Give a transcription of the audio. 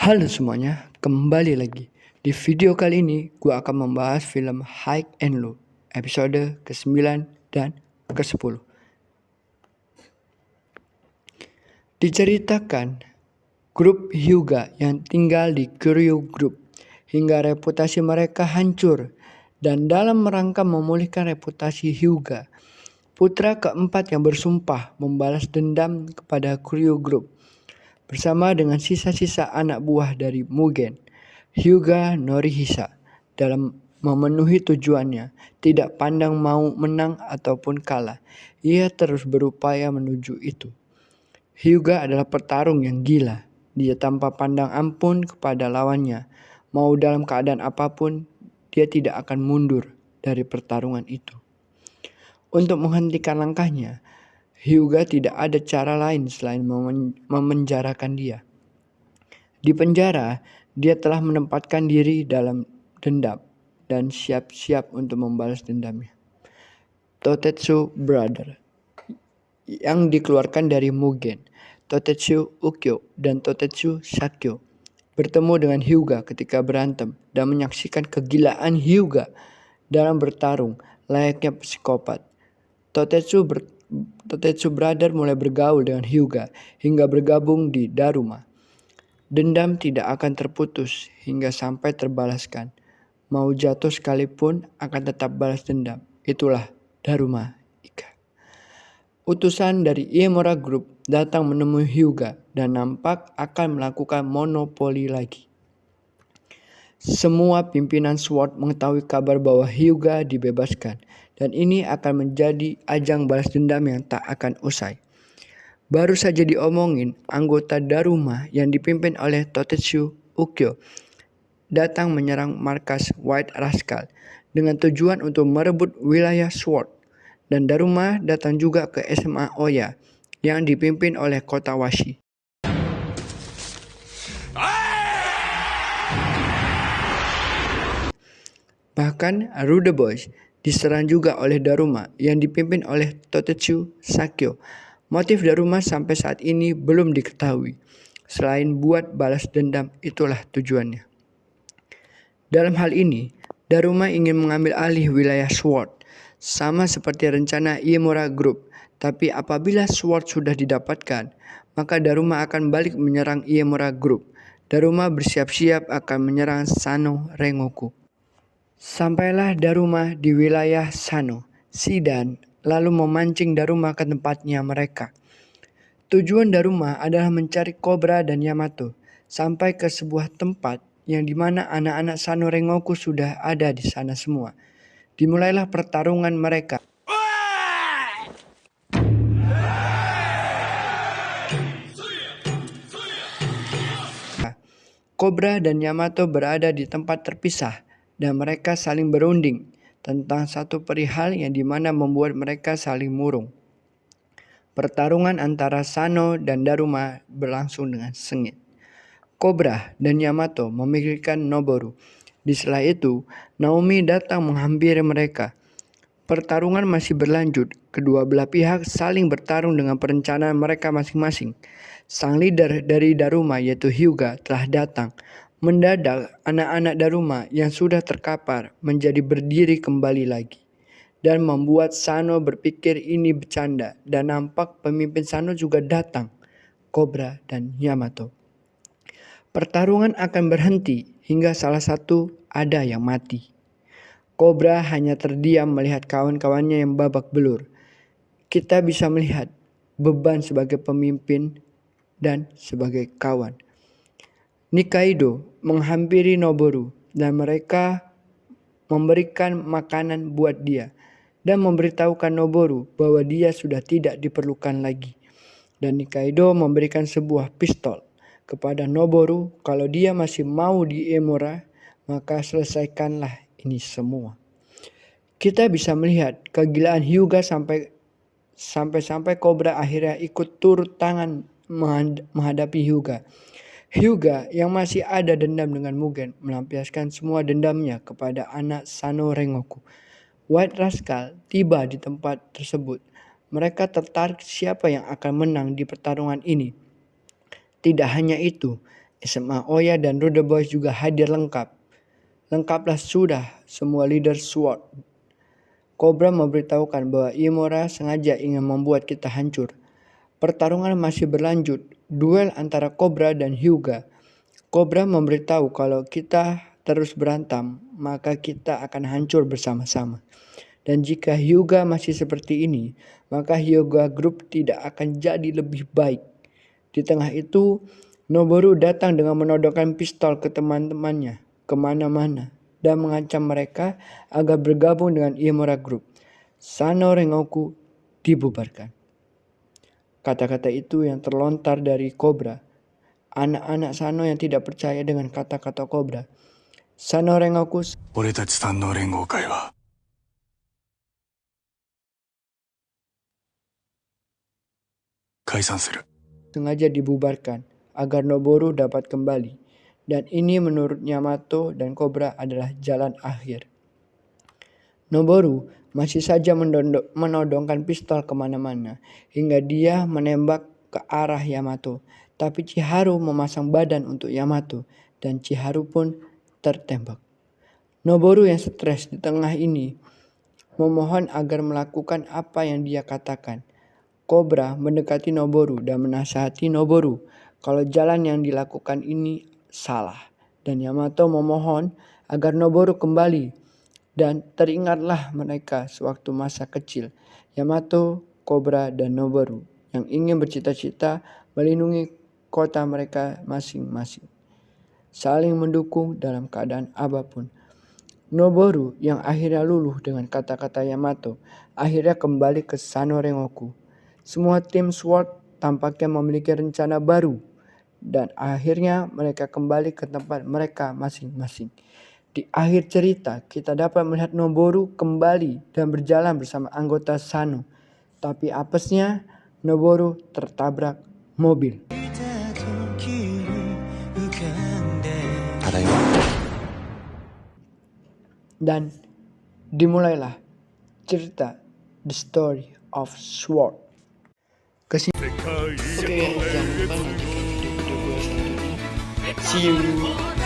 Halo semuanya, kembali lagi. Di video kali ini, gue akan membahas film High and Low, episode ke-9 dan ke-10. Diceritakan, grup Hyuga yang tinggal di Kuryu Group, hingga reputasi mereka hancur. Dan dalam rangka memulihkan reputasi Hyuga, putra keempat yang bersumpah membalas dendam kepada Kuryu Group, bersama dengan sisa-sisa anak buah dari Mugen, Hyuga Norihisa, dalam memenuhi tujuannya, tidak pandang mau menang ataupun kalah. Ia terus berupaya menuju itu. Hyuga adalah petarung yang gila. Dia tanpa pandang ampun kepada lawannya. Mau dalam keadaan apapun, dia tidak akan mundur dari pertarungan itu. Untuk menghentikan langkahnya, Hyuga tidak ada cara lain selain memenjarakan dia. Di penjara, dia telah menempatkan diri dalam dendam dan siap-siap untuk membalas dendamnya. Totetsu Brother yang dikeluarkan dari Mugen, Totetsu Ukyo dan Totetsu Sakyo, bertemu dengan Hyuga ketika berantem dan menyaksikan kegilaan Hyuga dalam bertarung layaknya psikopat. Totetsu Brother mulai bergaul dengan Hyuga hingga bergabung di Daruma. Dendam tidak akan terputus hingga sampai terbalaskan. Mau jatuh sekalipun akan tetap balas dendam. Itulah Daruma Ika. Utusan dari Iemura Group datang menemui Hyuga dan nampak akan melakukan monopoli lagi. Semua pimpinan SWORD mengetahui kabar bahwa Hyuga dibebaskan, dan ini akan menjadi ajang balas dendam yang tak akan usai. Baru saja diomongin, anggota Daruma yang dipimpin oleh Totetsu Ukyo datang menyerang markas White Rascal dengan tujuan untuk merebut wilayah SWORD, dan Daruma datang juga ke SMA Oya yang dipimpin oleh Kotawashi. Bahkan Rude Boys diserang juga oleh Daruma yang dipimpin oleh Totetsu Sakyo. Motif Daruma sampai saat ini belum diketahui. Selain buat balas dendam, itulah tujuannya. Dalam hal ini, Daruma ingin mengambil alih wilayah SWORD, sama seperti rencana Iemura Group. Tapi apabila SWORD sudah didapatkan, maka Daruma akan balik menyerang Iemura Group. Daruma bersiap-siap akan menyerang Sano Rengoku. Sampailah Daruma di wilayah Sano. Shidan lalu memancing Daruma ke tempatnya mereka. Tujuan Daruma adalah mencari Cobra dan Yamato sampai ke sebuah tempat yang dimana anak-anak Sano Rengoku sudah ada di sana semua. Dimulailah pertarungan mereka. Cobra dan Yamato berada di tempat terpisah dan mereka saling berunding tentang satu perihal yang dimana membuat mereka saling murung. Pertarungan antara Sano dan Daruma berlangsung dengan sengit. Cobra dan Yamato memikirkan Noboru. Di sela itu, Naomi datang menghampiri mereka. Pertarungan masih berlanjut. Kedua belah pihak saling bertarung dengan perencanaan mereka masing-masing. Sang leader dari Daruma yaitu Hyuga telah datang. Mendadak anak-anak Daruma yang sudah terkapar menjadi berdiri kembali lagi. Dan membuat Sano berpikir ini bercanda. Dan nampak pemimpin Sano juga datang. Cobra dan Yamato. Pertarungan akan berhenti hingga salah satu ada yang mati. Cobra hanya terdiam melihat kawan-kawannya yang babak belur. Kita bisa melihat beban sebagai pemimpin dan sebagai kawan. Nikaido menghampiri Noboru dan mereka memberikan makanan buat dia dan memberitahukan Noboru bahwa dia sudah tidak diperlukan lagi. Dan Nikaido memberikan sebuah pistol kepada Noboru. Kalau dia masih mau di Iemura, maka selesaikanlah ini semua. Kita bisa melihat kegilaan Hyuga sampai Cobra akhirnya ikut turut tangan menghadapi Hyuga. Hyuga yang masih ada dendam dengan Mugen melampiaskan semua dendamnya kepada anak Sano Rengoku. White Rascal tiba di tempat tersebut. Mereka tertarik siapa yang akan menang di pertarungan ini. Tidak hanya itu, SMA Oya dan Rude Boys juga hadir lengkap. Lengkaplah sudah semua leader SWORD. Cobra memberitahukan bahwa Imora sengaja ingin membuat kita hancur. Pertarungan masih berlanjut, duel antara Cobra dan Hyuga. Cobra memberitahu kalau kita terus berantem, maka kita akan hancur bersama-sama. Dan jika Hyuga masih seperti ini, maka Hyuga Group tidak akan jadi lebih baik. Di tengah itu, Noboru datang dengan menodongkan pistol ke teman-temannya kemana-mana dan mengancam mereka agar bergabung dengan Imura Group. Sano Rengoku dibubarkan. Kata-kata itu yang terlontar dari Cobra. Anak-anak Sano yang tidak percaya dengan kata-kata Cobra. Sano Rengoku sengaja dibubarkan agar Noboru dapat kembali. Dan ini menurut Yamato dan Cobra adalah jalan akhir. Noboru masih saja menodongkan pistol kemana-mana hingga dia menembak ke arah Yamato. Tapi Chiharu memasang badan untuk Yamato dan Chiharu pun tertembak. Noboru yang stres di tengah ini memohon agar melakukan apa yang dia katakan. Cobra mendekati Noboru dan menasihati Noboru kalau jalan yang dilakukan ini salah. Dan Yamato memohon agar Noboru kembali. Dan teringatlah mereka sewaktu masa kecil, Yamato, Cobra, dan Noboru yang ingin bercita-cita melindungi kota mereka masing-masing. Saling mendukung dalam keadaan apapun. Noboru yang akhirnya luluh dengan kata-kata Yamato akhirnya kembali ke Sano Rengoku. Semua tim SWORD tampaknya memiliki rencana baru dan akhirnya mereka kembali ke tempat mereka masing-masing. Di akhir cerita kita dapat melihat Noboru kembali dan berjalan bersama anggota Sano. Tapi apesnya Noboru tertabrak mobil. Dan dimulailah cerita The Story of SWORD. Oke, jangan lupa nonton video-video gue selanjutnya. See you.